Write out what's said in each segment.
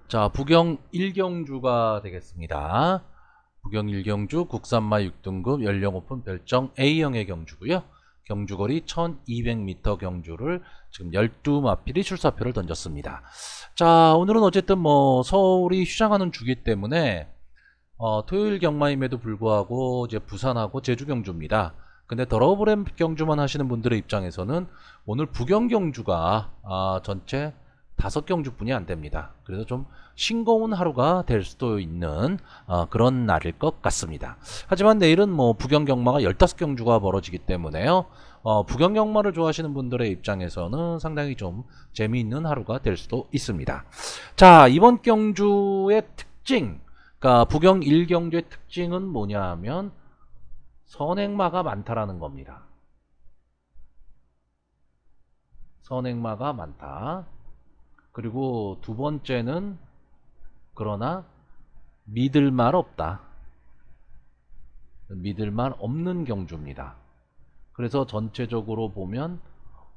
자, 부경 1경주가 되겠습니다. 부경 1경주 국산마 6등급 연령 오픈 별정 A형의 경주고요. 경주거리 1200m 경주를 지금 12마필이 출사표를 던졌습니다. 자, 오늘은 어쨌든 서울이 휴장하는 주기 때문에 토요일 경마임에도 불구하고 이제 부산하고 제주 경주입니다. 근데 더러브램 경주만 하시는 분들의 입장에서는 오늘 부경 경주가 전체 5경주뿐이 안 됩니다. 그래서 좀 싱거운 하루가 될 수도 있는 그런 날일 것 같습니다. 하지만 내일은 부경 경마가 15경주가 벌어지기 때문에요. 부경 경마를 좋아하시는 분들의 입장에서는 상당히 좀 재미있는 하루가 될 수도 있습니다. 자, 이번 경주의 특징, 그러니까 부경 1경주의 특징은 뭐냐 하면 선행마가 많다라는 겁니다. 선행마가 많다. 그리고 두 번째는 그러나 믿을 말 없다. 믿을 말 없는 경주입니다. 그래서 전체적으로 보면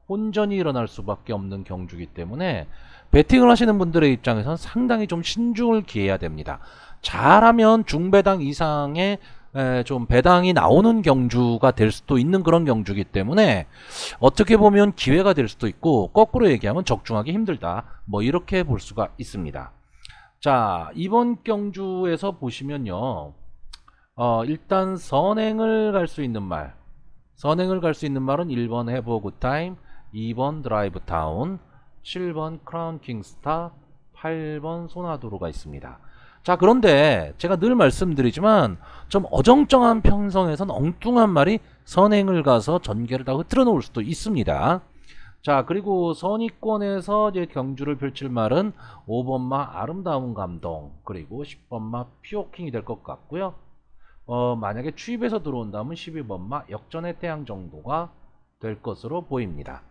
혼전이 일어날 수밖에 없는 경주이기 때문에 배팅을 하시는 분들의 입장에서는 상당히 좀 신중을 기해야 됩니다. 잘하면 중배당 이상의 좀 배당이 나오는 경주가 될 수도 있는 그런 경주이기 때문에 어떻게 보면 기회가 될 수도 있고 거꾸로 얘기하면 적중하기 힘들다, 이렇게 볼 수가 있습니다. 자, 이번 경주에서 보시면요, 일단 선행을 갈 수 있는 말, 선행을 갈 수 있는 말은 1번 해버 굿타임, 2번 드라이브 타운, 7번 크라운 킹스타, 8번 소나도로가 있습니다. 자, 그런데 제가 늘 말씀드리지만 좀 어정쩡한 편성에선 엉뚱한 말이 선행을 가서 전개를 다 흐트러 놓을 수도 있습니다. 자, 그리고 선의권에서 이제 경주를 펼칠 말은 5번마 아름다운 감동, 그리고 10번마 피오킹이 될 것 같고요. 만약에 추입해서 들어온다면 12번마 역전의 태양 정도가 될 것으로 보입니다.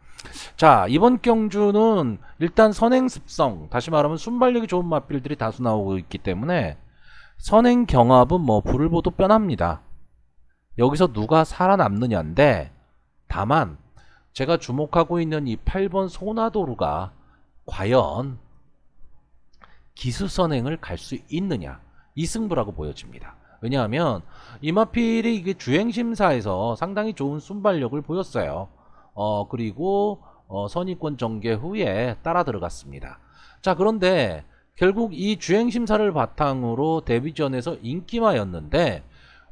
자, 이번 경주는 일단 선행 습성, 다시 말하면 순발력이 좋은 마필들이 다수 나오고 있기 때문에 선행 경합은 불을 보도 뻔합니다. 여기서 누가 살아남느냐인데, 다만 제가 주목하고 있는 이 8번 소나도루가 과연 기수선행을 갈 수 있느냐, 이 승부라고 보여집니다. 왜냐하면 이 마필이 이게 주행심사에서 상당히 좋은 순발력을 보였어요. 그리고 선의권 전개 후에 따라 들어갔습니다. 자, 그런데 결국 이 주행심사를 바탕으로 데뷔전에서 인기마였는데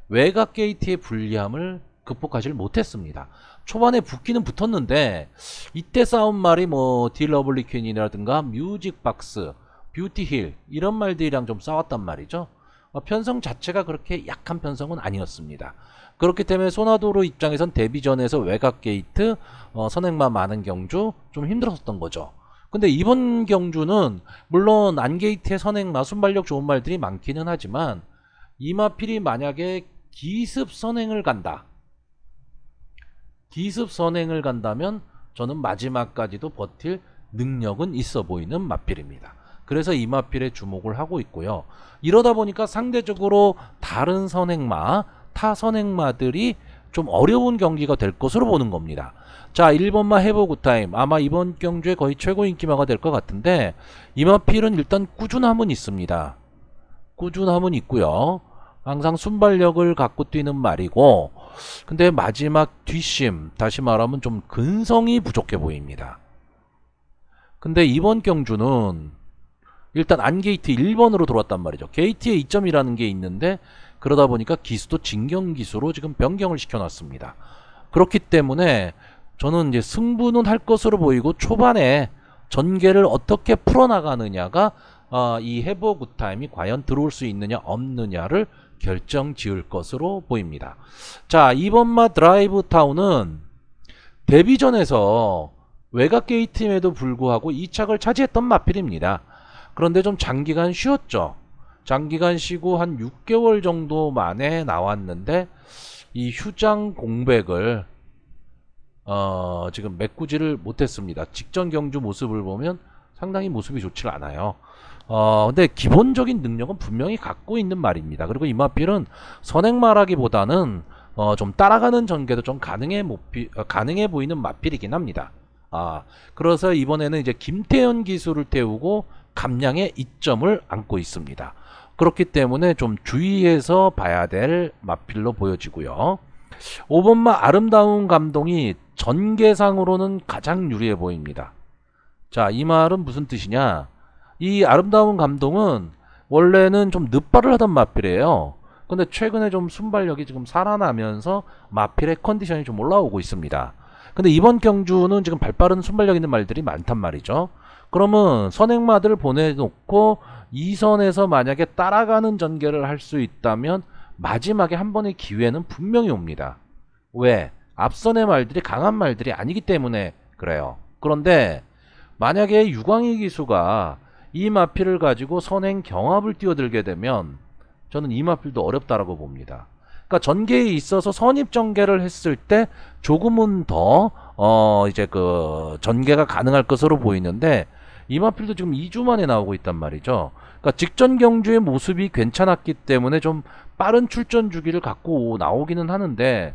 외곽 게이트의 불리함을 극복하지 못했습니다. 초반에 붙기는 붙었는데 이때 싸운 말이 딜러블리퀸이라든가 뮤직박스, 뷰티힐 이런 말들이랑 좀 싸웠단 말이죠. 편성 자체가 그렇게 약한 편성은 아니었습니다. 그렇기 때문에 소나도로 입장에선 데뷔전에서 외곽 게이트, 선행마 많은 경주 좀 힘들었던 거죠. 근데 이번 경주는 물론 안게이트의 선행마, 순발력 좋은 말들이 많기는 하지만 이마필이 만약에 기습 선행을 간다, 기습 선행을 간다면 저는 마지막까지도 버틸 능력은 있어 보이는 마필입니다. 그래서 이 마필에 주목을 하고 있고요. 이러다 보니까 상대적으로 다른 선행마, 타 선행마들이 좀 어려운 경기가 될 것으로 보는 겁니다. 자, 1번마 해버 굿타임, 아마 이번 경주에 거의 최고 인기마가 될 것 같은데 이 마필은 일단 꾸준함은 있습니다. 꾸준함은 있고요. 항상 순발력을 갖고 뛰는 말이고, 근데 마지막 뒷심, 다시 말하면 좀 근성이 부족해 보입니다. 근데 이번 경주는 일단 안게이트 1번으로 들어왔단 말이죠. 게이트에 2점이라는 게 있는데 그러다 보니까 기수도 진경기수로 지금 변경을 시켜놨습니다. 그렇기 때문에 저는 이제 승부는 할 것으로 보이고 초반에 전개를 어떻게 풀어나가느냐가 이 해버 굿타임이 과연 들어올 수 있느냐 없느냐를 결정 지을 것으로 보입니다. 자, 2번마 드라이브 타운은 데뷔전에서 외곽 게이트임에도 불구하고 2착을 차지했던 마필입니다. 그런데 좀 장기간 쉬었죠. 장기간 쉬고 한 6개월 정도 만에 나왔는데 이 휴장 공백을 지금 메꾸지를 못했습니다. 직전 경주 모습을 보면 상당히 모습이 좋지 않아요. 근데 기본적인 능력은 분명히 갖고 있는 말입니다. 그리고 이 마필은 선행마라기보다는 좀 따라가는 전개도 좀 가능해 보이는 마필이긴 합니다. 그래서 이번에는 이제 김태현 기수를 태우고 감량의 이점을 안고 있습니다. 그렇기 때문에 좀 주의해서 봐야 될 마필로 보여지고요. 5번마 아름다운 감동이 전개상으로는 가장 유리해 보입니다. 자, 이 말은 무슨 뜻이냐? 이 아름다운 감동은 원래는 좀 늦발을 하던 마필이에요. 근데 최근에 좀 순발력이 지금 살아나면서 마필의 컨디션이 좀 올라오고 있습니다. 근데 이번 경주는 지금 발빠른 순발력 있는 말들이 많단 말이죠. 그러면 선행마들을 보내놓고 2선에서 만약에 따라가는 전개를 할 수 있다면 마지막에 한 번의 기회는 분명히 옵니다. 왜? 앞선의 말들이 강한 말들이 아니기 때문에 그래요. 그런데 만약에 유광희 기수가 이 마필을 가지고 선행 경합을 뛰어들게 되면 저는 이 마필도 어렵다라고 봅니다. 그러니까 전개에 있어서 선입 전개를 했을 때 조금은 더 이제 그 전개가 가능할 것으로 보이는데 이 마필도 지금 2주 만에 나오고 있단 말이죠. 그러니까 직전 경주의 모습이 괜찮았기 때문에 좀 빠른 출전 주기를 갖고 나오기는 하는데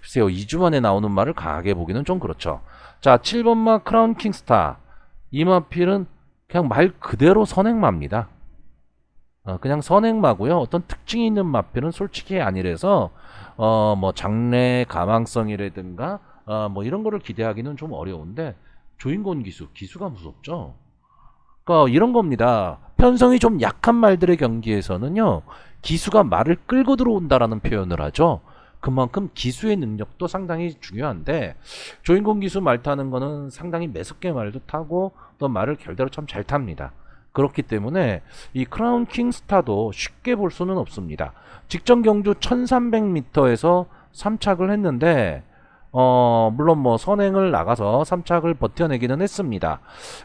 글쎄요, 2주 만에 나오는 말을 강하게 보기는 좀 그렇죠. 자, 7번마 크라운 킹스타. 이 마필은 그냥 말 그대로 선행마입니다. 그냥 선행마고요. 어떤 특징이 있는 마필은 솔직히 아니라서 뭐 장래 가망성이라든가 뭐 이런 거를 기대하기는 좀 어려운데 조인권 기수가 무섭죠. 그러니까 이런 겁니다. 편성이 좀 약한 말들의 경기에서는요, 기수가 말을 끌고 들어온다라는 표현을 하죠. 그만큼 기수의 능력도 상당히 중요한데 조인권 기수 말 타는 거는 상당히 매섭게 말도 타고 또 말을 결대로 참 잘 탑니다. 그렇기 때문에 이 크라운 킹스타도 쉽게 볼 수는 없습니다. 직전 경주 1300m에서 3착을 했는데 물론 뭐 선행을 나가서 3착을 버텨내기는 했습니다.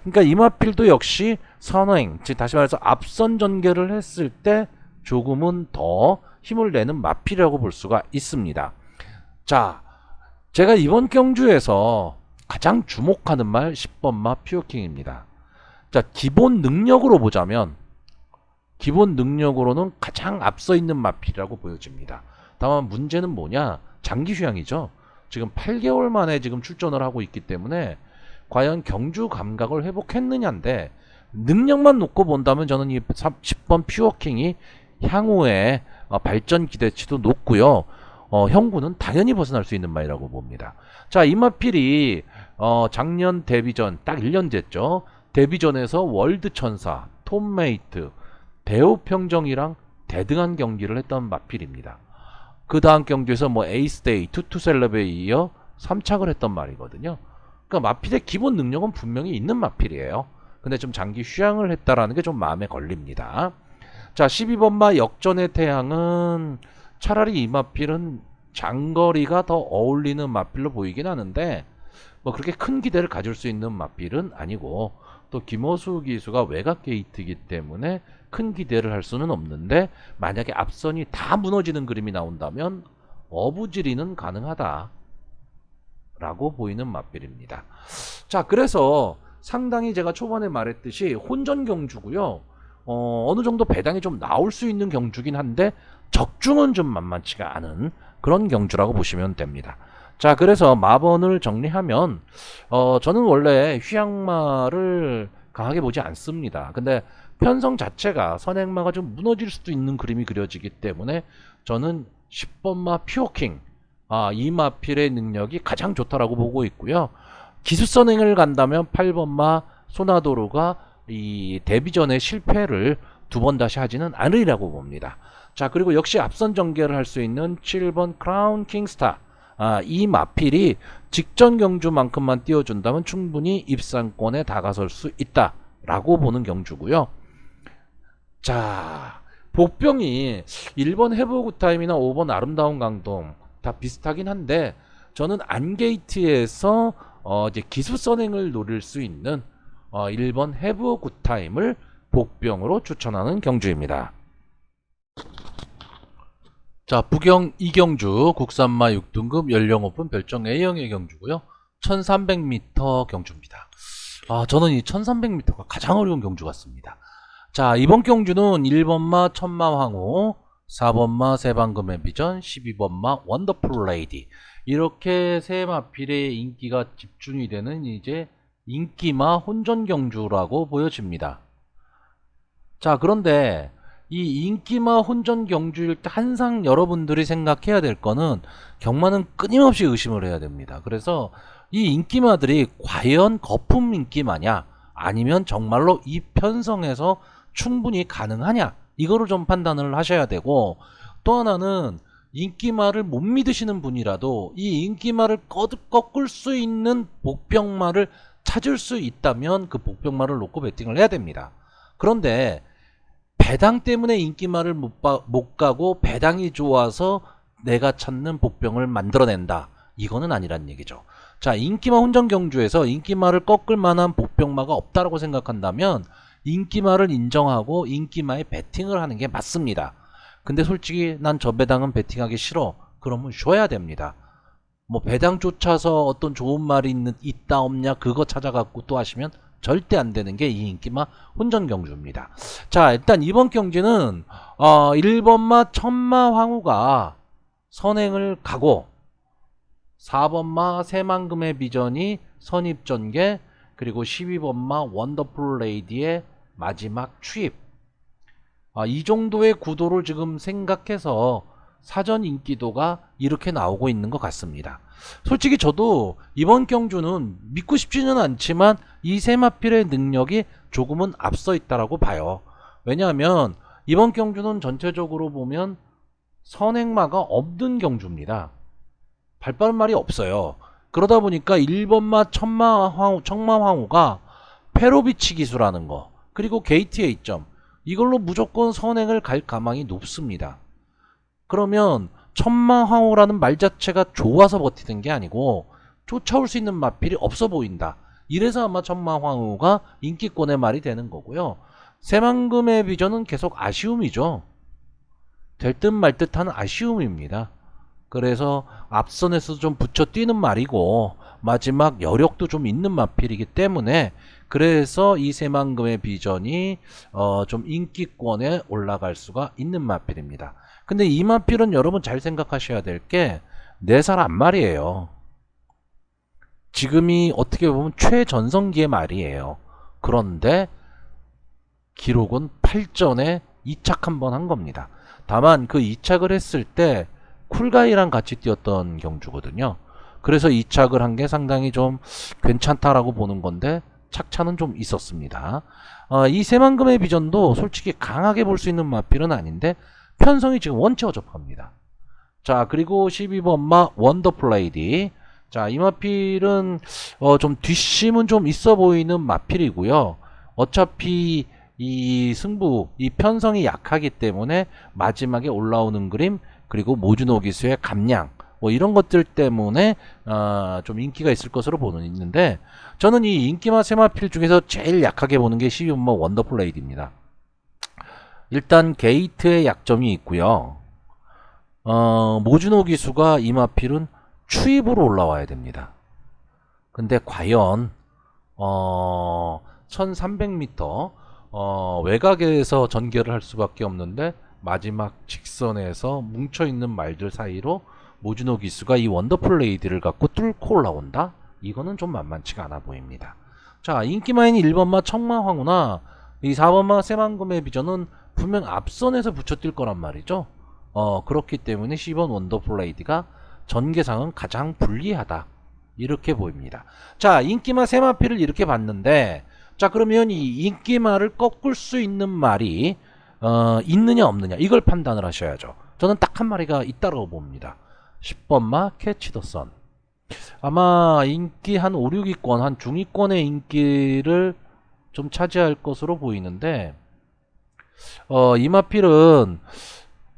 그러니까 이마필도 역시 선행, 즉 다시 말해서 앞선 전개를 했을 때 조금은 더 힘을 내는 마필이라고 볼 수가 있습니다. 자, 제가 이번 경주에서 가장 주목하는 말 10번마 퓨어킹입니다. 자, 기본 능력으로 보자면 기본 능력으로는 가장 앞서 있는 마필이라고 보여집니다. 다만 문제는 뭐냐? 장기 휴양이죠. 지금 8개월 만에 지금 출전을 하고 있기 때문에 과연 경주 감각을 회복했느냐인데 능력만 놓고 본다면 저는 이 10번 퓨어킹이 향후에 발전 기대치도 높고요. 형구는 당연히 벗어날 수 있는 말이라고 봅니다. 자, 이 마필이 작년 데뷔전 딱 1년 됐죠. 데뷔전에서 월드천사, 톰메이트, 대우평정이랑 대등한 경기를 했던 마필입니다. 그 다음 경주에서 뭐 에이스데이, 투투셀럽에 이어 3착을 했던 말이거든요. 그러니까 마필의 기본 능력은 분명히 있는 마필이에요. 근데 좀 장기 휴양을 했다라는 게 좀 마음에 걸립니다. 자, 12번마 역전의 태양은 차라리 이 마필은 장거리가 더 어울리는 마필로 보이긴 하는데 뭐 그렇게 큰 기대를 가질 수 있는 마필은 아니고 또 김호수 기수가 외곽 게이트이기 때문에 큰 기대를 할 수는 없는데 만약에 앞선이 다 무너지는 그림이 나온다면 어부지리는 가능하다 라고 보이는 마필입니다. 자, 그래서 상당히 제가 초반에 말했듯이 혼전 경주고요. 어느 정도 배당이 좀 나올 수 있는 경주긴 한데 적중은 좀 만만치가 않은 그런 경주라고 보시면 됩니다. 자, 그래서 마번을 정리하면 저는 원래 휴양마를 강하게 보지 않습니다. 근데 편성 자체가 선행마가 좀 무너질 수도 있는 그림이 그려지기 때문에 저는 10번마 퓨어킹 이 마필의 능력이 가장 좋다라고 보고 있고요. 기술선행을 간다면 8번마 소나도르가 이 데뷔전의 실패를 두 번 다시 하지는 않으리라고 봅니다. 자, 그리고 역시 앞선 전개를 할 수 있는 7번 크라운 킹스타 이 마필이 직전 경주만큼만 띄워준다면 충분히 입상권에 다가설 수 있다라고 보는 경주고요. 자, 복병이 1번 해보굿타임이나 5번 아름다운 강동 다 비슷하긴 한데 저는 안게이트에서 이제 기술 선행을 노릴 수 있는 1번 해브굿타임을 복병으로 추천하는 경주입니다. 자, 부경 2경주 국산마 6등급 연령 오픈 별정 A형의 경주고요. 1300m 경주입니다. 저는 이 1300m가 가장 어려운 경주 같습니다. 자, 이번 경주는 1번마 천마황후, 4번마 세방금의 비전, 12번마 원더풀 레이디 이렇게 세 마필의 인기가 집중이 되는 이제 인기마 혼전 경주라고 보여집니다. 자, 그런데 이 인기마 혼전 경주일 때 항상 여러분들이 생각해야 될 거는 경마는 끊임없이 의심을 해야 됩니다. 그래서 이 인기마들이 과연 거품 인기마냐 아니면 정말로 이 편성에서 충분히 가능하냐 이거를 좀 판단을 하셔야 되고, 또 하나는 인기마를 못 믿으시는 분이라도 이 인기마를 꺾을 수 있는 복병마를 찾을 수 있다면 그 복병마를 놓고 베팅을 해야 됩니다. 그런데 배당 때문에 인기마를 못 가고 배당이 좋아서 내가 찾는 복병을 만들어낸다, 이거는 아니란 얘기죠. 자, 인기마 혼전 경주에서 인기마를 꺾을 만한 복병마가 없다라고 생각한다면 인기마를 인정하고 인기마에 베팅을 하는 게 맞습니다. 근데 솔직히 난 저 배당은 베팅하기 싫어, 그러면 쉬어야 됩니다. 뭐 배당 쫓아서 어떤 좋은 말이 있다 없냐 그거 찾아갖고 또 하시면 절대 안 되는 게 이 인기마 혼전 경주입니다. 자, 일단 이번 경기는 1번마 천마 황후가 선행을 가고 4번마 새만금의 비전이 선입전개, 그리고 12번마 원더풀 레이디의 마지막 추입, 이 정도의 구도를 지금 생각해서 사전 인기도가 이렇게 나오고 있는 것 같습니다. 솔직히 저도 이번 경주는 믿고 싶지는 않지만 이 세 마필의 능력이 조금은 앞서 있다라고 봐요. 왜냐하면 이번 경주는 전체적으로 보면 선행마가 없는 경주입니다. 발빠른 말이 없어요. 그러다 보니까 1번마 청마황후가 페로비치 기술하는 거, 그리고 게이트 A점, 이걸로 무조건 선행을 갈 가망이 높습니다. 그러면 천마황후라는 말 자체가 좋아서 버티는 게 아니고 쫓아올 수 있는 마필이 없어 보인다, 이래서 아마 천마황후가 인기권의 말이 되는 거고요. 새만금의 비전은 계속 아쉬움이죠. 될 듯 말 듯한 아쉬움입니다. 그래서 앞선에서 좀 붙여 뛰는 말이고 마지막 여력도 좀 있는 마필이기 때문에, 그래서 이 새만금의 비전이 좀 인기권에 올라갈 수가 있는 마필입니다. 근데 이 마필은 여러분 잘 생각하셔야 될 게 4살 안 말이에요. 지금이 어떻게 보면 최전성기의 말이에요. 그런데 기록은 8전에 2착 한 번 한 겁니다. 다만 그 2착을 했을 때 쿨가이랑 같이 뛰었던 경주거든요. 그래서 2착을 한 게 상당히 좀 괜찮다라고 보는 건데 착차는 좀 있었습니다. 이 새만금의 비전도 솔직히 강하게 볼 수 있는 마필은 아닌데 편성이 지금 원체 어접합니다. 자, 그리고 12번마 원더플레이디. 자, 이 마필은 좀 뒷심은 좀 있어 보이는 마필이고요. 어차피 이 승부, 이 편성이 약하기 때문에 마지막에 올라오는 그림, 그리고 모주노 기수의 감량, 뭐 이런 것들 때문에 좀 인기가 있을 것으로 보는 있는데, 저는 이 인기마 세마필 중에서 제일 약하게 보는 게 12번마 원더플레이디입니다. 일단 게이트의 약점이 있고요. 모주노 기수가 이 마필은 추입으로 올라와야 됩니다. 근데 과연 1300m 외곽에서 전개를 할 수밖에 없는데 마지막 직선에서 뭉쳐있는 말들 사이로 모주노 기수가 이 원더풀 레이디를 갖고 뚫고 올라온다? 이거는 좀 만만치가 않아 보입니다. 자, 인기마인 1번마 청마황후나 이 4번마 새만금의 비전은 분명 앞선에서 붙여뛸 거란 말이죠. 그렇기 때문에 10번 원더풀 레이디가 전개상은 가장 불리하다, 이렇게 보입니다. 자, 인기마 세마필을 이렇게 봤는데, 자, 그러면 이 인기마를 꺾을 수 있는 말이 있느냐 없느냐, 이걸 판단을 하셔야죠. 저는 딱 한 마리가 있다고 봅니다. 10번마 캐치 더 선. 아마 인기 한 5, 6위권, 한 중위권의 인기를 좀 차지할 것으로 보이는데, 이 마필은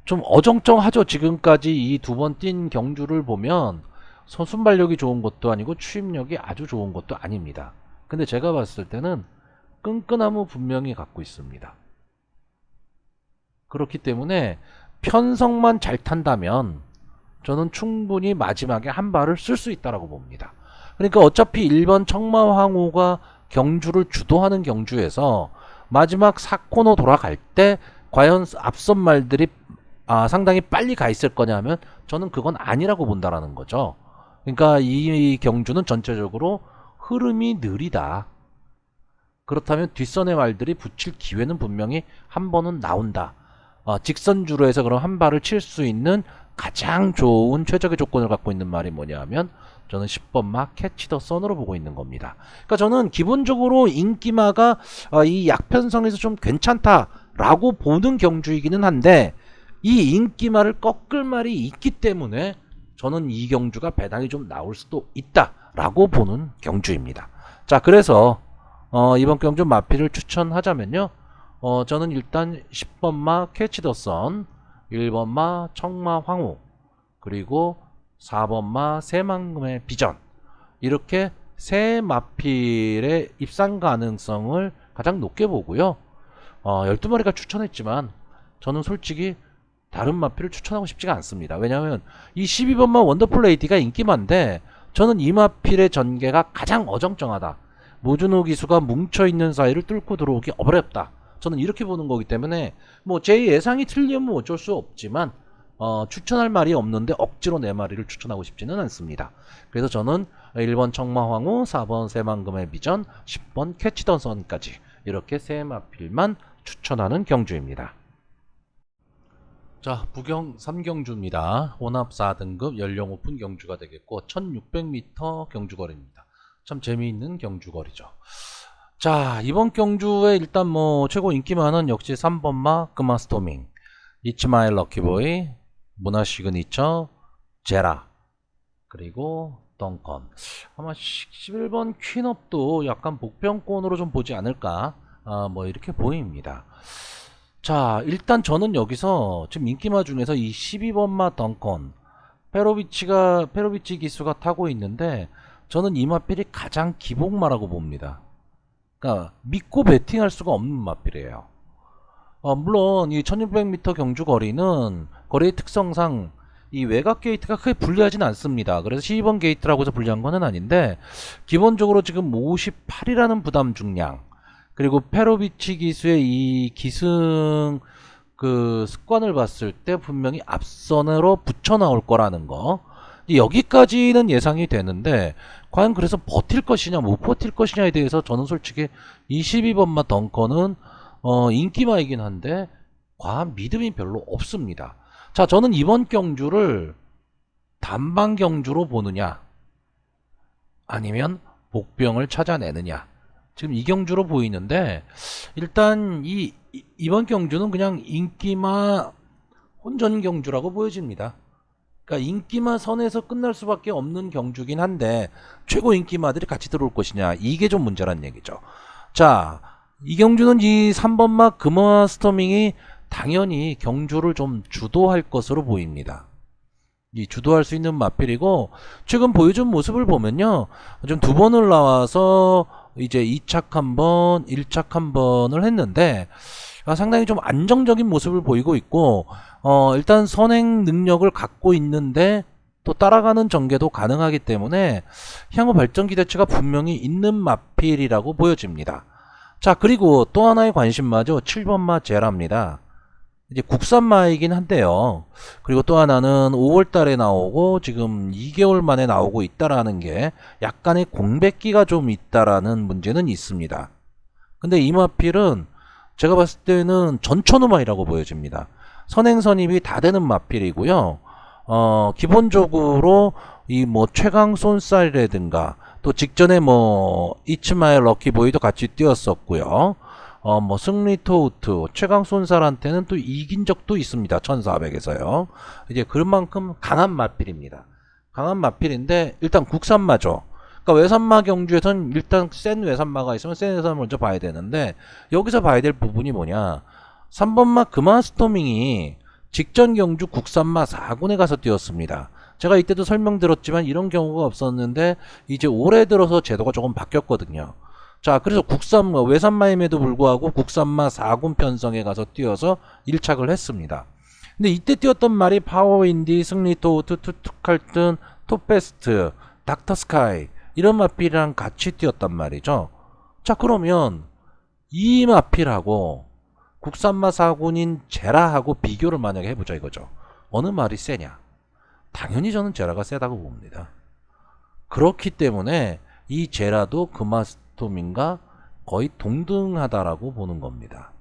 좀 어정쩡하죠. 지금까지 이 두 번 뛴 경주를 보면 순발력이 좋은 것도 아니고 추임력이 아주 좋은 것도 아닙니다. 근데 제가 봤을 때는 끈끈함을 분명히 갖고 있습니다. 그렇기 때문에 편성만 잘 탄다면 저는 충분히 마지막에 한 발을 쓸 수 있다고 봅니다. 그러니까 어차피 1번 청마황후가 경주를 주도하는 경주에서 마지막 4코너 돌아갈 때 과연 앞선 말들이 상당히 빨리 가 있을 거냐 하면 저는 그건 아니라고 본다라는 거죠. 그러니까 이 경주는 전체적으로 흐름이 느리다. 그렇다면 뒷선의 말들이 붙일 기회는 분명히 한 번은 나온다. 직선주로 해서 그럼 한 발을 칠 수 있는 가장 좋은 최적의 조건을 갖고 있는 말이 뭐냐 하면 저는 10번 마 캐치 더 선으로 보고 있는 겁니다. 그러니까 저는 기본적으로 인기마가 이 약편성에서 좀 괜찮다라고 보는 경주이기는 한데 이 인기마를 꺾을 말이 있기 때문에 저는 이 경주가 배당이 좀 나올 수도 있다라고 보는 경주입니다. 자, 그래서 이번 경주 마피를 추천하자면요. 저는 일단 10번 마 캐치 더 선, 1번 마 청마 황후, 그리고 4번 마 새만금의 비전, 이렇게 세 마필의 입상 가능성을 가장 높게 보고요. 12마리가 추천했지만 저는 솔직히 다른 마필을 추천하고 싶지가 않습니다. 왜냐하면 이 12번마 원더풀 레이디가 인기만데 저는 이 마필의 전개가 가장 어정쩡하다. 모주노 기수가 뭉쳐있는 사이를 뚫고 들어오기 어렵다. 저는 이렇게 보는 거기 때문에 뭐 제 예상이 틀리면 어쩔 수 없지만 추천할 말이 없는데 억지로 내 마리를 추천하고 싶지는 않습니다. 그래서 저는 1번 청마황후, 4번 새만금의 비전, 10번 캐치던선까지 이렇게 세 마필만 추천하는 경주입니다. 자, 부경 3경주입니다. 혼합 4등급 연령 오픈 경주가 되겠고 1600m 경주거리입니다. 참 재미있는 경주거리죠. 자, 이번 경주에 일단 뭐 최고 인기 많은 역시 3번마 금마스토밍, 이츠마일 럭키보이, 문화 시그니처, 제라, 그리고 덩컨. 아마 11번 퀸업도 약간 복병권으로 좀 보지 않을까, 뭐 이렇게 보입니다. 자, 일단 저는 여기서 지금 인기마 중에서 이 12번마 덩컨, 페로비치 기수가 타고 있는데 저는 이 마필이 가장 기복마라고 봅니다. 그러니까 믿고 배팅할 수가 없는 마필이에요. 물론 이 1600m 경주 거리는 거리의 특성상 이 외곽 게이트가 크게 불리하진 않습니다. 그래서 12번 게이트라고 해서 불리한 거는 아닌데 기본적으로 지금 58이라는 부담 중량, 그리고 페로비치 기수의 이 기승 그 습관을 봤을 때 분명히 앞선으로 붙여 나올 거라는 거, 여기까지는 예상이 되는데 과연 그래서 버틸 것이냐 못 버틸 것이냐에 대해서 저는 솔직히 22번마 덩컨은 인기마이긴 한데 과한 믿음이 별로 없습니다. 자, 저는 이번 경주를 단방 경주로 보느냐 아니면 복병을 찾아내느냐, 지금 이 경주로 보이는데 일단 이번 경주는 그냥 인기마 혼전 경주라고 보여집니다. 그러니까 인기마 선에서 끝날 수밖에 없는 경주긴 한데 최고 인기마들이 같이 들어올 것이냐, 이게 좀 문제란 얘기죠. 자, 이 경주는 이 3번마 금화스토밍이 당연히 경주를 좀 주도할 것으로 보입니다. 이 주도할 수 있는 마필이고 최근 보여준 모습을 보면요, 좀 두 번을 나와서 이제 2착 한 번, 1착 한 번을 했는데 상당히 좀 안정적인 모습을 보이고 있고 일단 선행 능력을 갖고 있는데 또 따라가는 전개도 가능하기 때문에 향후 발전 기대치가 분명히 있는 마필이라고 보여집니다. 자, 그리고 또 하나의 관심마죠. 7번마 제라입니다. 이제 국산마이긴 한데요. 그리고 또 하나는 5월 달에 나오고 지금 2개월 만에 나오고 있다라는 게 약간의 공백기가 좀 있다라는 문제는 있습니다. 근데 이 마필은 제가 봤을 때는 전천후마이라고 보여집니다. 선행 선입이 다 되는 마필이고요. 기본적으로 이 뭐 최강 손살이라든가 또 직전에 뭐 이츠마의 럭키보이도 같이 뛰었었고요. 뭐 승리 토우트 최강 손살한테는 또 이긴 적도 있습니다. 1400에서요. 이제 그만큼 강한 마필입니다. 강한 마필인데 일단 국산마죠. 그러니까 외산마 경주에선 일단 센 외산마가 있으면 센 외산을 먼저 봐야 되는데 여기서 봐야 될 부분이 뭐냐, 3번마 금화스토밍이 직전 경주 국산마 4군에 가서 뛰었습니다. 제가 이때도 설명드렸지만 이런 경우가 없었는데 이제 올해 들어서 제도가 조금 바뀌었거든요. 자, 그래서 국산마, 외산마임에도 불구하고 국산마 4군 편성에 가서 뛰어서 1착을 했습니다. 근데 이때 뛰었던 말이 파워윈디, 승리토우트, 투칼튼, 톱베스트, 닥터스카이 이런 마필이랑 같이 뛰었단 말이죠. 자, 그러면 이 마필하고 국산마 4군인 제라하고 비교를 만약에 해보자 이거죠. 어느 말이 세냐? 당연히 저는 제라가 세다고 봅니다. 그렇기 때문에 이 제라도 금화스톰인가 거의 동등하다라고 보는 겁니다.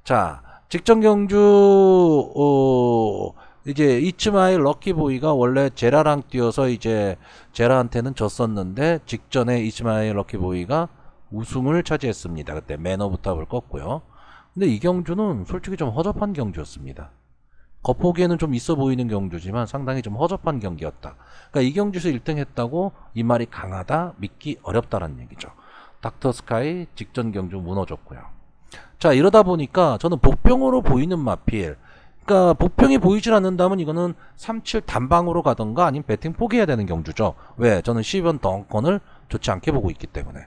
자, 직전 경주 이제 이츠마일 럭키보이가 원래 제라랑 뛰어서 이제 제라한테는 졌었는데 직전에 이츠마일 럭키보이가 우승을 차지했습니다. 그때 맨 오브 탑을 껐고요. 근데 이 경주는 솔직히 좀 허접한 경주였습니다. 겉보기에는 좀 있어 보이는 경주지만 상당히 좀 허접한 경기였다. 그러니까 이 경주에서 1등 했다고 이 말이 강하다, 믿기 어렵다라는 얘기죠. 닥터 스카이 직전 경주 무너졌고요. 자, 이러다 보니까 저는 복병으로 보이는 마필, 그러니까 복병이 보이질 않는다면 이거는 37 단방으로 가던가 아니면 배팅 포기해야 되는 경주죠. 왜? 저는 12번 덩컨을 좋지 않게 보고 있기 때문에.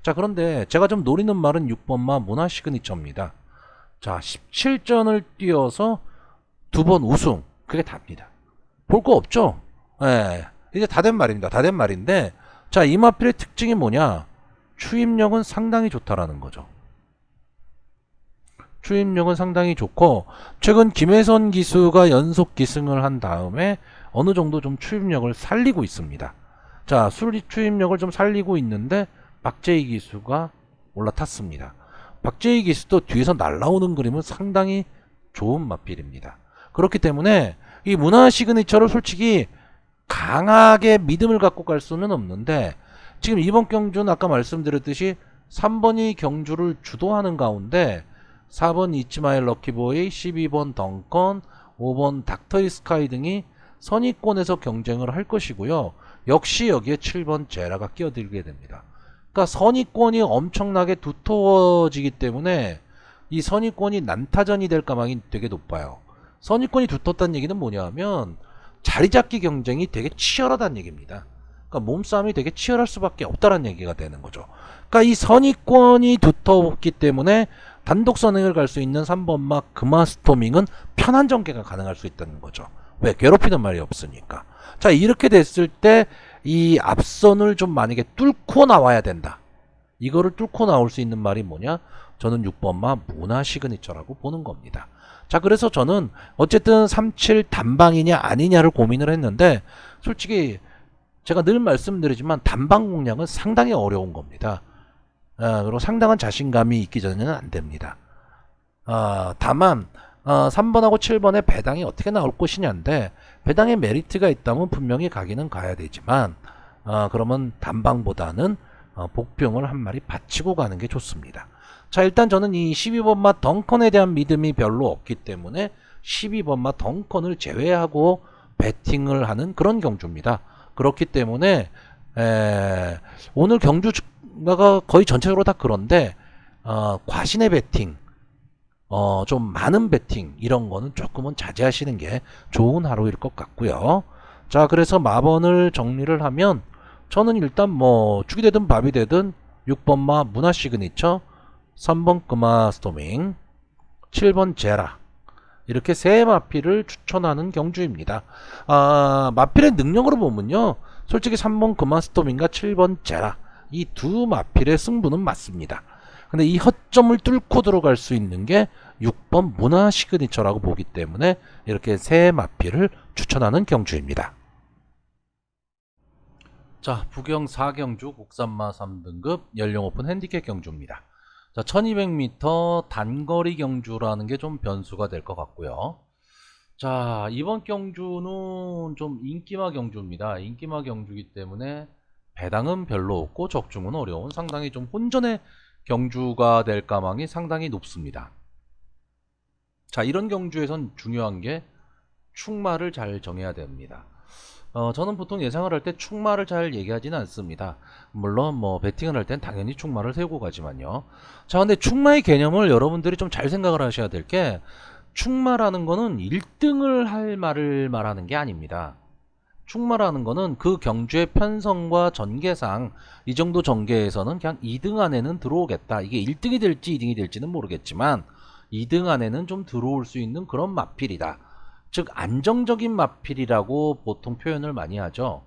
자, 그런데 제가 좀 노리는 말은 6번마 문화 시그니처입니다. 자, 17전을 뛰어서 2번 우승, 그게 답니다. 볼 거 없죠? 예, 이제 다 된 말입니다. 다 된 말인데, 자, 이 마필의 특징이 뭐냐? 추임력은 상당히 좋다라는 거죠. 추임력은 상당히 좋고, 최근 김혜선 기수가 연속 기승을 한 다음에 어느 정도 좀 추임력을 살리고 있습니다. 자, 추임력을 좀 살리고 있는데 박재희 기수가 올라탔습니다. 박재희 기수도 뒤에서 날라오는 그림은 상당히 좋은 마필입니다. 그렇기 때문에 이 문화 시그니처를 솔직히 강하게 믿음을 갖고 갈 수는 없는데, 지금 이번 경주는 아까 말씀드렸듯이 3번이 경주를 주도하는 가운데 4번 이츠마일 럭키보이, 12번 덩컨, 5번 닥터 스카이 등이 선의권에서 경쟁을 할 것이고요. 역시 여기에 7번 제라가 끼어들게 됩니다. 그러니까 선의권이 엄청나게 두터워지기 때문에 이 선의권이 난타전이 될 가망이 되게 높아요. 선의권이 두텁다는 얘기는 뭐냐 하면 자리잡기 경쟁이 되게 치열하다는 얘기입니다. 그러니까 몸싸움이 되게 치열할 수밖에 없다는 얘기가 되는 거죠. 그러니까 이 선의권이 두텁기 때문에 단독 선행을 갈 수 있는 3번막 금화스토밍은 편한 전개가 가능할 수 있다는 거죠. 왜? 괴롭히는 말이 없으니까. 자, 이렇게 됐을 때 이 앞선을 좀 만약에 뚫고 나와야 된다. 이거를 뚫고 나올 수 있는 말이 뭐냐? 저는 6번마 문화 시그니처라고 보는 겁니다. 자, 그래서 저는 어쨌든 37 단방이냐 아니냐를 고민을 했는데, 솔직히 제가 늘 말씀드리지만 단방 공략은 상당히 어려운 겁니다. 그리고 상당한 자신감이 있기 전에는 안 됩니다. 다만 3번하고 7번의 배당이 어떻게 나올 것이냐인데, 배당에 메리트가 있다면 분명히 가기는 가야 되지만 그러면 단방보다는 복병을 한 마리 받치고 가는 게 좋습니다. 자, 일단 저는 이 12번마 덩컨에 대한 믿음이 별로 없기 때문에 12번마 덩컨을 제외하고 배팅을 하는 그런 경주입니다. 그렇기 때문에 오늘 경주가 거의 전체적으로 다 그런데 과신의 배팅, 좀 많은 배팅 이런 거는 조금은 자제하시는 게 좋은 하루일 것 같고요. 자, 그래서 마번을 정리를 하면 저는 일단 뭐 죽이 되든 밥이 되든 6번마 문화 시그니처, 3번 금화 스토밍, 7번 제라, 이렇게 세 마필을 추천하는 경주입니다. 마필의 능력으로 보면요, 솔직히 3번 금화 스토밍과 7번 제라, 이 두 마필의 승부는 맞습니다. 근데 이 허점을 뚫고 들어갈 수 있는 게 6번 문화 시그니처라고 보기 때문에 이렇게 세 마필을 추천하는 경주입니다. 자, 부경 4경주 국산마 3등급 연령 오픈 핸디캡 경주입니다. 자, 1200m 단거리 경주라는 게 좀 변수가 될 것 같고요. 자, 이번 경주는 좀 인기마 경주입니다. 인기마 경주이기 때문에 배당은 별로 없고 적중은 어려운 상당히 좀 혼전의 경주가 될 가망이 상당히 높습니다. 자, 이런 경주에선 중요한 게 축마를 잘 정해야 됩니다. 저는 보통 예상을 할 때 축마를 잘 얘기하지는 않습니다. 물론 뭐 배팅을 할 땐 당연히 축마를 세우고 가지만요. 자, 근데 축마의 개념을 여러분들이 좀 잘 생각을 하셔야 될 게, 축마라는 거는 1등을 할 말을 말하는 게 아닙니다. 축마라는 거는 그 경주의 편성과 전개상 이 정도 전개에서는 그냥 2등 안에는 들어오겠다. 이게 1등이 될지 2등이 될지는 모르겠지만 2등 안에는 좀 들어올 수 있는 그런 마필이다. 즉 안정적인 마필이라고 보통 표현을 많이 하죠.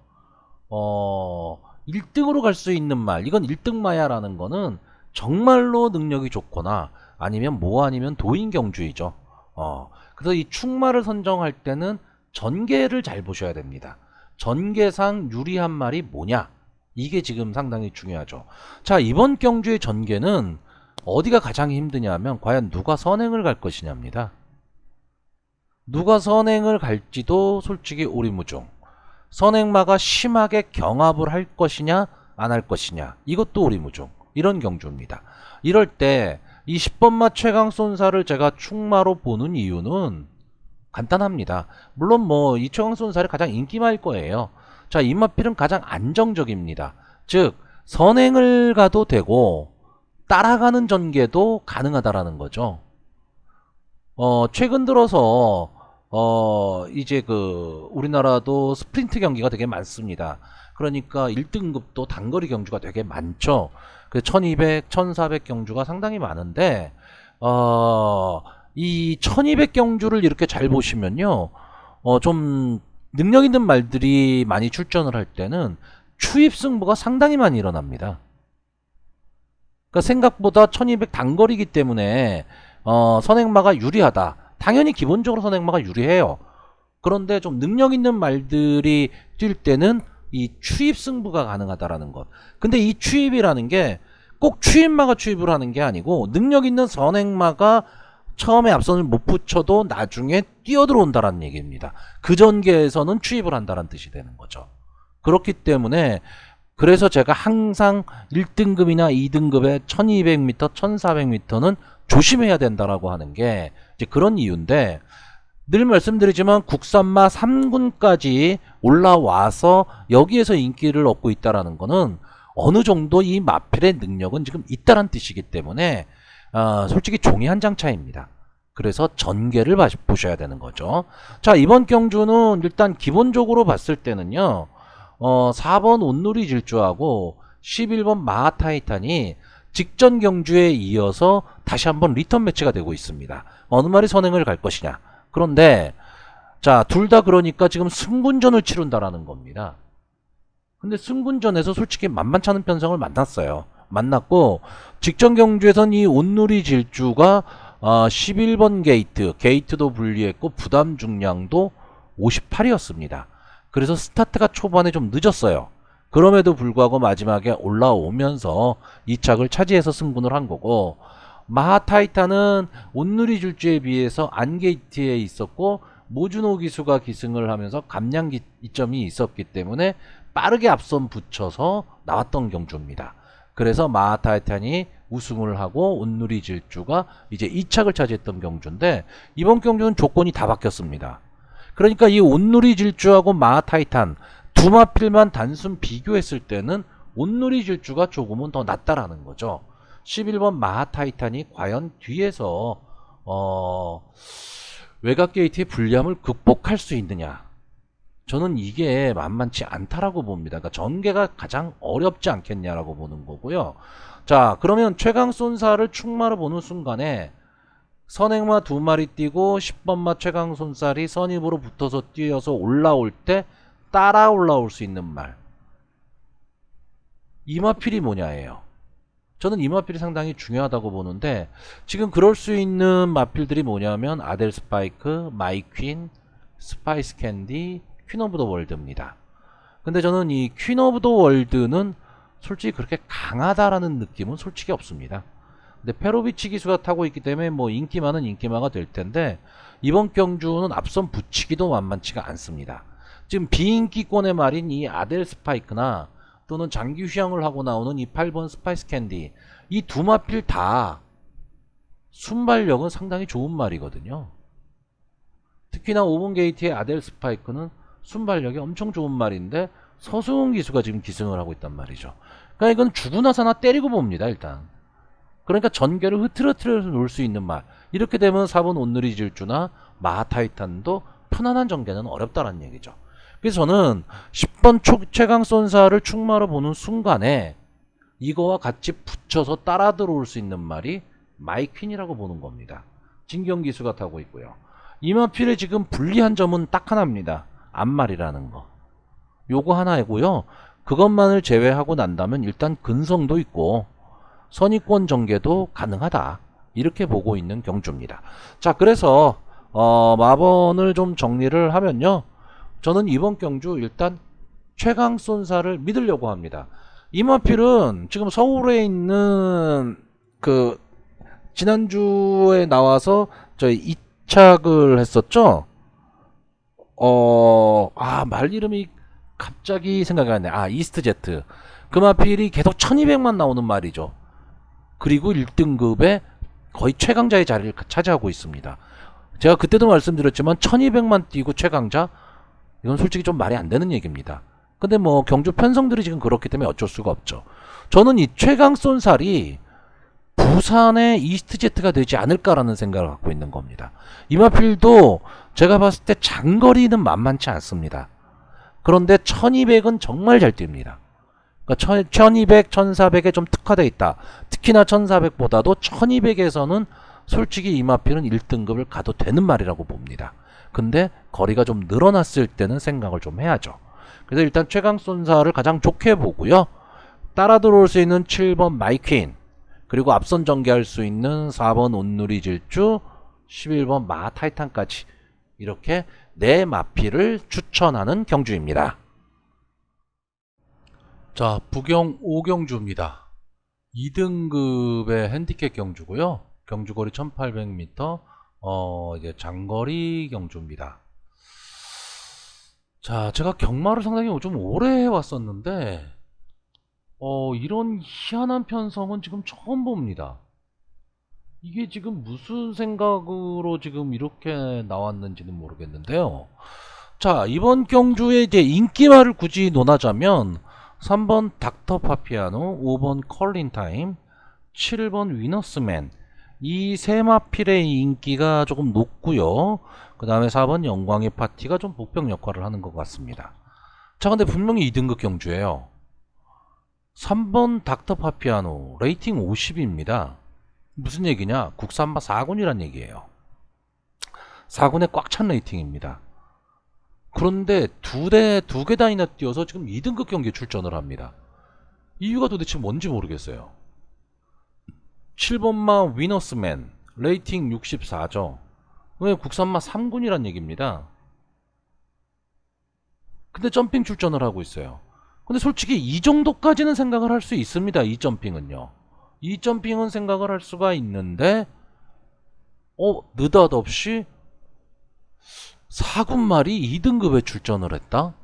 1등으로 갈 수 있는 말, 이건 1등마야 라는 거는 정말로 능력이 좋거나 아니면 뭐 아니면 도인 경주이죠. 그래서 이 축마를 선정할 때는 전개를 잘 보셔야 됩니다. 전개상 유리한 말이 뭐냐, 이게 지금 상당히 중요하죠. 자, 이번 경주의 전개는 어디가 가장 힘드냐 하면 과연 누가 선행을 갈 것이냐입니다. 누가 선행을 갈지도 솔직히 오리무중. 선행마가 심하게 경합을 할 것이냐 안 할 것이냐, 이것도 오리무중. 이런 경주입니다. 이럴 때 이 10번마 최강쏜사를 제가 충마로 보는 이유는 간단합니다. 물론 뭐 이 최강쏜사를 가장 인기마일 거예요. 자, 이 마필은 가장 안정적입니다. 즉 선행을 가도 되고 따라가는 전개도 가능하다라는 거죠. 최근 들어서 이제 우리나라도 스프린트 경기가 되게 많습니다. 그러니까 1등급도 단거리 경주가 되게 많죠. 그 1200, 1400 경주가 상당히 많은데 이 1200 경주를 이렇게 잘 보시면요, 좀 능력 있는 말들이 많이 출전을 할 때는 추입 승부가 상당히 많이 일어납니다. 그러니까 생각보다 1200 단거리이기 때문에 선행마가 유리하다. 당연히 기본적으로 선행마가 유리해요. 그런데 좀 능력 있는 말들이 뛸 때는 이 추입 승부가 가능하다라는 것. 근데 이 추입이라는 게 꼭 추입마가 추입을 하는 게 아니고 능력 있는 선행마가 처음에 앞선을 못 붙여도 나중에 뛰어들어온다라는 얘기입니다. 그 전개에서는 추입을 한다는 뜻이 되는 거죠. 그렇기 때문에 그래서 제가 항상 1등급이나 2등급의 1200m, 1400m는 조심해야 된다라고 하는 게 이제 그런 이유인데, 늘 말씀드리지만 국산마 3군까지 올라와서 여기에서 인기를 얻고 있다라는 거는 어느 정도 이 마필의 능력은 지금 있다란 뜻이기 때문에 솔직히 종이 한 장 차이입니다. 그래서 전개를 보셔야 되는 거죠. 자, 이번 경주는 일단 기본적으로 봤을 때는요, 4번 온누리 질주하고 11번 마하타이탄이 직전 경주에 이어서 다시 한번 리턴 매치가 되고 있습니다. 어느 말이 선행을 갈 것이냐. 그런데 자, 둘 다 그러니까 지금 승군전을 치른다라는 겁니다. 근데 승군전에서 솔직히 만만치 않은 편성을 만났어요. 만났고 직전 경주에선 이 온누리 질주가 11번 게이트도 불리했고 부담 중량도 58이었습니다. 그래서 스타트가 초반에 좀 늦었어요. 그럼에도 불구하고 마지막에 올라오면서 2착을 차지해서 승분을 한 거고, 마하타이탄은 온누리 질주에 비해서 안게이트에 있었고 모주노 기수가 기승을 하면서 감량 이점이 있었기 때문에 빠르게 앞선 붙여서 나왔던 경주입니다. 그래서 마하타이탄이 우승을 하고 온누리 질주가 이제 2착을 차지했던 경주인데, 이번 경주는 조건이 다 바뀌었습니다. 그러니까 이 온누리 질주하고 마하타이탄 두 마필만 단순 비교했을 때는 온누리 질주가 조금은 더 낫다라는 거죠. 11번 마하타이탄이 과연 뒤에서 외곽 게이트의 불리함을 극복할 수 있느냐, 저는 이게 만만치 않다라고 봅니다. 그러니까 전개가 가장 어렵지 않겠냐라고 보는 거고요. 자, 그러면 최강쏜사를 충마로 보는 순간에 선행마 두 마리 뛰고 10번마 최강쏜살이 선입으로 붙어서 뛰어서 올라올 때 따라 올라올 수 있는 말, 이마필이 뭐냐예요. 저는 이마필이 상당히 중요하다고 보는데, 지금 그럴 수 있는 마필들이 뭐냐면 아델 스파이크, 마이퀸, 스파이스 캔디, 퀸 오브 더 월드입니다. 근데 저는 이 퀸 오브 더 월드는 솔직히 그렇게 강하다라는 느낌은 솔직히 없습니다. 근데 페로비치 기수가 타고 있기 때문에 뭐 인기마는 인기마가 될 텐데, 이번 경주는 앞선 붙이기도 만만치가 않습니다. 지금 비인기권의 말인 이 아델 스파이크나 또는 장기 휴양을 하고 나오는 이 8번 스파이스 캔디, 이 두 마필 다 순발력은 상당히 좋은 말이거든요. 특히나 5번 게이트의 아델 스파이크는 순발력이 엄청 좋은 말인데 서승훈 기수가 지금 기승을 하고 있단 말이죠. 그러니까 이건 주고 나서나 때리고 봅니다, 일단. 그러니까 전개를 흐트러뜨려서 놓을 수 있는 말. 이렇게 되면 4번 온누리 질주나 마하타이탄도 편안한 전개는 어렵다는 얘기죠. 그래서 저는 10번 최강쏜사를 충마로 보는 순간에 이거와 같이 붙여서 따라 들어올 수 있는 말이 마이퀸이라고 보는 겁니다. 진경기수가 타고 있고요. 이마필에 지금 불리한 점은 딱 하나입니다. 앞말이라는 거. 요거 하나이고요. 그것만을 제외하고 난다면 일단 근성도 있고 선의권 전개도 가능하다, 이렇게 보고 있는 경주입니다. 자, 그래서 마번을 좀 정리를 하면요, 저는 이번 경주 일단 최강쏜사를 믿으려고 합니다. 이마필은 지금 서울에 있는 그 지난주에 나와서 저희 이착을 했었죠. 말 이름이 갑자기 생각이 안 나네. 이스트제트. 그 마필이 계속 1200만 나오는 말이죠. 그리고 1등급에 거의 최강자의 자리를 차지하고 있습니다. 제가 그때도 말씀드렸지만 1200만 뛰고 최강자, 이건 솔직히 좀 말이 안 되는 얘기입니다. 근데 뭐 경주 편성들이 지금 그렇기 때문에 어쩔 수가 없죠. 저는 이 최강 쏜살이 부산의 이스트제트가 되지 않을까라는 생각을 갖고 있는 겁니다. 이마필도 제가 봤을 때 장거리는 만만치 않습니다. 그런데 1200은 정말 잘 뜁니다. 그러니까 1200, 1400에 좀 특화되어 있다. 특히나 1400보다도 1200에서는 솔직히 이마필은 1등급을 가도 되는 말이라고 봅니다. 근데 거리가 좀 늘어났을 때는 생각을 좀 해야죠. 그래서 일단 최강 쏜사를 가장 좋게 보고요. 따라 들어올 수 있는 7번 마이퀸, 그리고 앞선 전개할 수 있는 4번 온누리 질주, 11번 마 타이탄까지 이렇게 네 마필을 추천하는 경주입니다. 자, 부경 5경주입니다. 2등급의 핸디캡 경주고요. 경주거리 1800m, 이제 장거리 경주입니다. 자, 제가 경마를 상당히 좀 오래 해왔었는데, 이런 희한한 편성은 지금 처음 봅니다. 이게 지금 무슨 생각으로 지금 이렇게 나왔는지는 모르겠는데요. 자, 이번 경주에 이제 인기말을 굳이 논하자면 3번 닥터 파피아노, 5번 컬린타임, 7번 위너스맨, 이 세 마필의 인기가 조금 높고요. 그 다음에 4번 영광의 파티가 좀 복병 역할을 하는 것 같습니다. 자, 근데 분명히 2등급 경주예요. 3번 닥터 파피아노 레이팅 50입니다. 무슨 얘기냐? 국산마 4군이란 얘기예요. 4군에 꽉 찬 레이팅입니다. 그런데 두 개 단위나 뛰어서 지금 2등급 경기에 출전을 합니다. 이유가 도대체 뭔지 모르겠어요. 7번마 위너스맨 레이팅 64죠. 왜 국산마 3군이란 얘기입니다. 근데 점핑 출전을 하고 있어요. 근데 솔직히 이 정도까지는 생각을 할 수 있습니다. 이 점핑은요. 이 점핑은 생각을 할 수가 있는데 느닷없이 4군말이 2등급에 출전을 했다?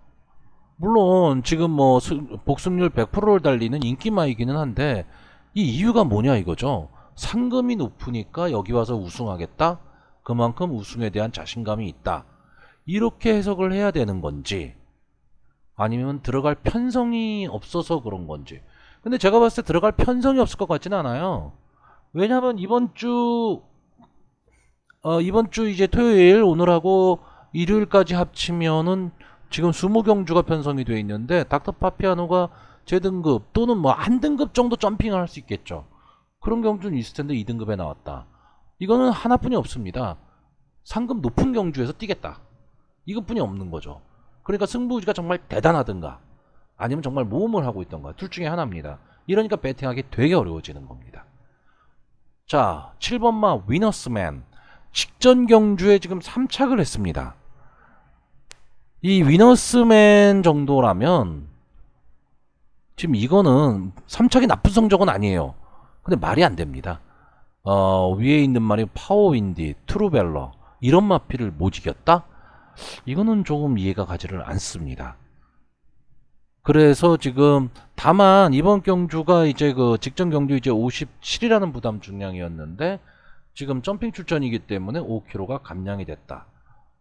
물론 지금 뭐 복승률 100%를 달리는 인기마이기는 한데 이 이유가 뭐냐 이거죠. 상금이 높으니까 여기 와서 우승하겠다? 그만큼 우승에 대한 자신감이 있다. 이렇게 해석을 해야 되는 건지, 아니면 들어갈 편성이 없어서 그런 건지. 근데 제가 봤을 때 들어갈 편성이 없을 것 같지는 않아요. 왜냐하면 이번 주 이제 토요일, 오늘하고 일요일까지 합치면은 지금 20경주가 편성이 되어 있는데 닥터 파피아노가 제등급 또는 뭐 한 등급 정도 점핑을 할 수 있겠죠. 그런 경주는 있을 텐데 2등급에 나왔다. 이거는 하나뿐이 없습니다. 상금 높은 경주에서 뛰겠다. 이것뿐이 없는 거죠. 그러니까 승부지가 정말 대단하든가 아니면 정말 모험을 하고 있던가 둘 중에 하나입니다. 이러니까 배팅하기 되게 어려워지는 겁니다. 자, 7번마 위너스맨 직전 경주에 지금 3착을 했습니다. 이 위너스맨 정도라면 지금 이거는 3착이 나쁜 성적은 아니에요. 근데 말이 안 됩니다. 위에 있는 말이 파워윈디, 트루벨러 이런 마필을 못 이겼다? 이거는 조금 이해가 가지를 않습니다. 그래서 지금 다만 이번 경주가 이제 그 직전 경주 이제 57이라는 부담 중량이었는데 지금 점핑 출전이기 때문에 5kg가 감량이 됐다.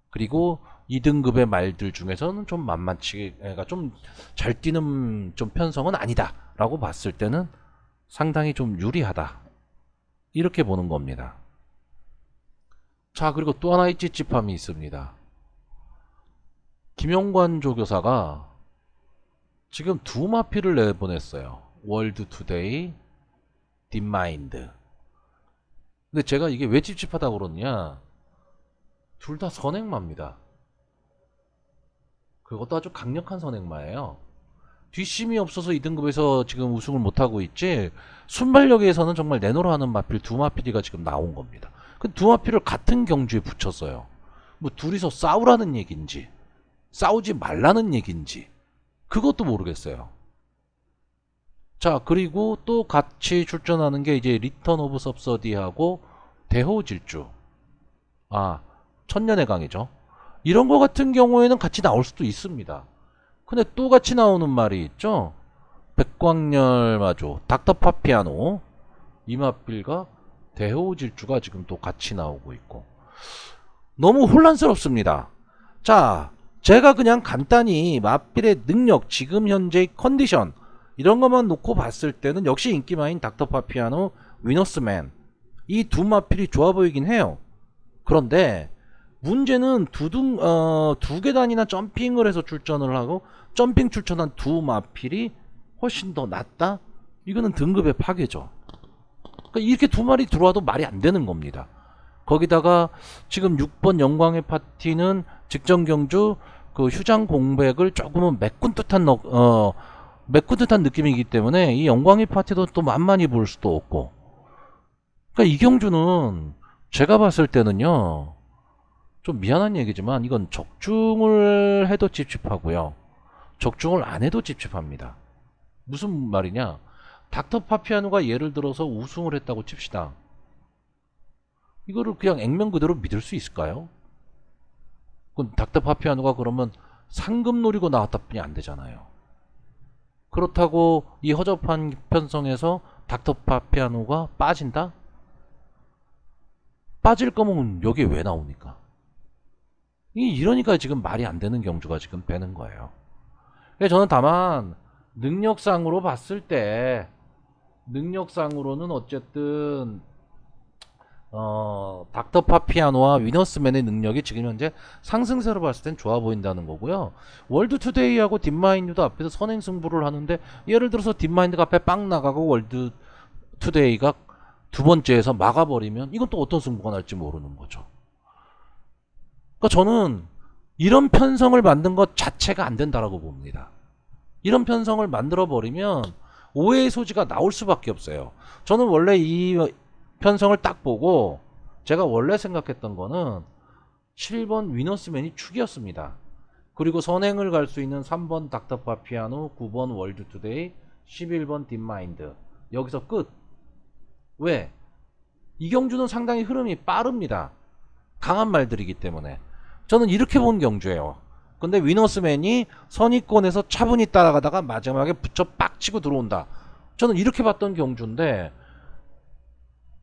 그리고 2등급의 말들 중에서는 좀 만만치, 그러니까 좀 잘 뛰는 좀 편성은 아니다 라고 봤을 때는 상당히 좀 유리하다, 이렇게 보는 겁니다. 자, 그리고 또 하나의 찝찝함이 있습니다. 김용관 조교사가 지금 두 마필을 내보냈어요. 월드 투데이, 딥마인드. 근데 제가 이게 왜 찝찝하다고 그러냐, 둘 다 선행마입니다. 그것도 아주 강력한 선행마예요. 뒷심이 없어서 2등급에서 지금 우승을 못하고 있지, 순발력에서는 정말 내노라 하는 마필 두 마필이가 지금 나온 겁니다. 그 두 마필을 같은 경주에 붙였어요. 뭐 둘이서 싸우라는 얘기인지 싸우지 말라는 얘기인지 그것도 모르겠어요. 자, 그리고 또 같이 출전하는 게 이제 리턴 오브 섭서디하고 대호질주. 아, 천년의 강이죠. 이런 거 같은 경우에는 같이 나올 수도 있습니다. 근데 또 같이 나오는 말이 있죠. 백광열마조, 닥터파피아노, 이마필과 대호질주가 지금 또 같이 나오고 있고 너무 혼란스럽습니다. 자, 제가 그냥 간단히 마필의 능력, 지금 현재의 컨디션 이런 것만 놓고 봤을 때는 역시 인기마인 닥터파피아노, 위너스맨 이 두 마필이 좋아 보이긴 해요. 그런데 문제는 두 계단이나 점핑을 해서 출전을 하고 점핑 출전한 두 마필이 훨씬 더 낫다? 이거는 등급의 파괴죠. 그러니까 이렇게 두 마리 들어와도 말이 안 되는 겁니다. 거기다가 지금 6번 영광의 파티는 직전 경주 그 휴장 공백을 조금은 메꾼 듯한 느낌이기 때문에 이 영광의 파티도 또 만만히 볼 수도 없고. 그러니까 이 경주는 제가 봤을 때는요. 좀 미안한 얘기지만 이건 적중을 해도 찝찝하고요. 적중을 안 해도 찝찝합니다. 무슨 말이냐? 닥터파피아노가 예를 들어서 우승을 했다고 칩시다. 이거를 그냥 액면 그대로 믿을 수 있을까요? 그럼 닥터파피아노가 그러면 상금 노리고 나왔다 뿐이 안 되잖아요. 그렇다고 이 허접한 편성에서 닥터파피아노가 빠진다? 빠질 거면 여기에 왜 나옵니까? 이러니까 지금 말이 안 되는 경주가 지금 되는 거예요. 저는 다만 능력상으로 봤을 때 능력상으로는 어쨌든 닥터파피아노와 위너스맨의 능력이 지금 현재 상승세로 봤을 땐 좋아 보인다는 거고요. 월드투데이하고 딥마인드도 앞에서 선행승부를 하는데 예를 들어서 딥마인드가 앞에 빵 나가고 월드투데이가 두 번째에서 막아버리면 이건 또 어떤 승부가 날지 모르는 거죠. 그러니까 저는 이런 편성을 만든 것 자체가 안 된다라고 봅니다. 이런 편성을 만들어 버리면 오해의 소지가 나올 수밖에 없어요. 저는 원래 이 편성을 딱 보고 제가 원래 생각했던 거는 7번 위너스맨이 축이었습니다. 그리고 선행을 갈 수 있는 3번 닥터파피아노, 9번 월드투데이, 11번 딥마인드 여기서 끝. 왜? 이 경주는 상당히 흐름이 빠릅니다. 강한 말들이기 때문에 저는 이렇게 본 경주예요. 근데 위너스맨이 선의권에서 차분히 따라가다가 마지막에 붙여 빡치고 들어온다. 저는 이렇게 봤던 경주인데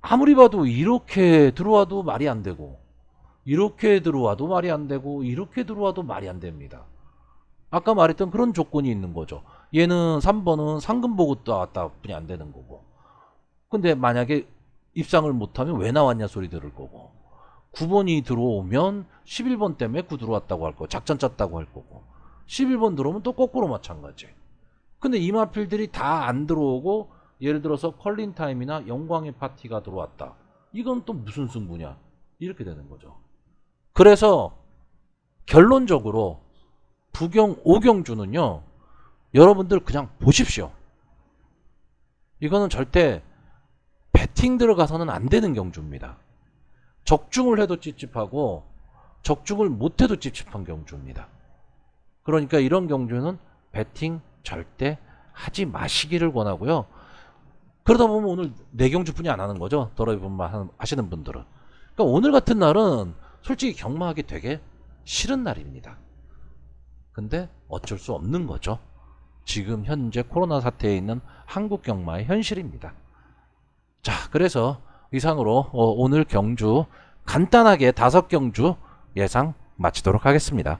아무리 봐도 이렇게 들어와도 말이 안 되고 이렇게 들어와도 말이 안 되고 이렇게 들어와도 말이 안 됩니다. 아까 말했던 그런 조건이 있는 거죠. 얘는 3번은 상금 보고 나왔다 뿐이 안 되는 거고 근데 만약에 입상을 못하면 왜 나왔냐 소리 들을 거고 9번이 들어오면 11번 때문에 9 들어왔다고 할 거고 작전 짰다고 할 거고 11번 들어오면 또 거꾸로 마찬가지. 근데 이 마필들이 다 안 들어오고 예를 들어서 컬린타임이나 영광의 파티가 들어왔다. 이건 또 무슨 승부냐 이렇게 되는 거죠. 그래서 결론적으로 부경 5경주는요 여러분들 그냥 보십시오. 이거는 절대 배팅 들어가서는 안 되는 경주입니다. 적중을 해도 찝찝하고 적중을 못해도 찝찝한 경주입니다. 그러니까 이런 경주는 배팅 절대 하지 마시기를 권하고요. 그러다 보면 오늘 4경주뿐이 안 하는 거죠. 더러이분만 하시는 분들은. 그러니까 오늘 같은 날은 솔직히 경마하기 되게 싫은 날입니다. 근데 어쩔 수 없는 거죠. 지금 현재 코로나 사태에 있는 한국 경마의 현실입니다. 자, 그래서 이상으로 오늘 경주 간단하게 5경주 예상 마치도록 하겠습니다.